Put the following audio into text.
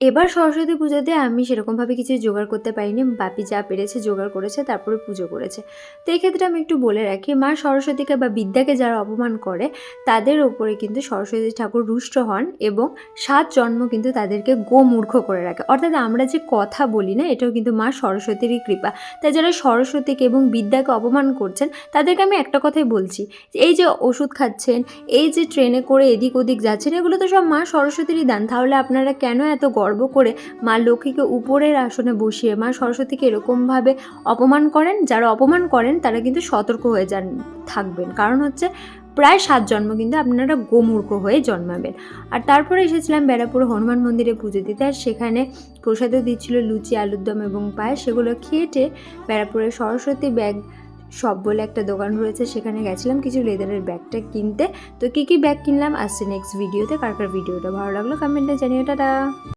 এবার সরস্বতী পুজোতে আমি সেরকমভাবে কিছু জোগাড় করতে পারিনি। বাপি যা পেরেছে জোগাড় করেছে, তারপরে পুজো করেছে। তো এক্ষেত্রে আমি একটু বলে রাখি, মা সরস্বতীকে বা বিদ্যাকে যারা অপমান করে তাদের ওপরে কিন্তু সরস্বতী ঠাকুর রুষ্ট হন এবং ৭ জন্ম কিন্তু তাদেরকে গোমূর্খ করে রাখে। অর্থাৎ আমরা যে কথা বলি না, এটাও কিন্তু মা সরস্বতীরই কৃপা। তাই যারা সরস্বতীকে এবং বিদ্যাকে অপমান করছেন তাদেরকে আমি একটা কথাই বলছি, এই যে ওষুধ খাচ্ছেন, এই যে ট্রেনে করে এদিক ওদিক যাচ্ছেন, এগুলো তো সব মা সরস্বতীরই দান। তাহলে আপনারা কেন এত গর্ব করে মা লক্ষ্মীকে উপরের আসনে বসিয়ে মা সরস্বতীকে এরকমভাবে অপমান করেন? যারা অপমান করেন তারা কিন্তু সতর্ক হয়ে থাকবেন। কারণ হচ্ছে প্রায় ৭ জন্ম কিন্তু আপনারা গোমূর্খ হয়ে জন্মাবেন। আর তারপরে এসেছিলাম ব্যারাকপুর হনুমান মন্দিরে পুজো দিতে। আর সেখানে প্রসাদও দিচ্ছিল লুচি, আলুর দম এবং পায়েস। সেগুলো খেয়ে ব্যারাকপুরের সরস্বতী ব্যাগ শপ বলে একটা দোকান রয়েছে, সেখানে গেছিলাম কিছু লেদারের ব্যাগটা কিনতে। তো কী ব্যাগ কিনলাম আসছে নেক্সট ভিডিওতে। কার ভিডিওটা ভালো লাগলো কমেন্টে জানিও। টাটা।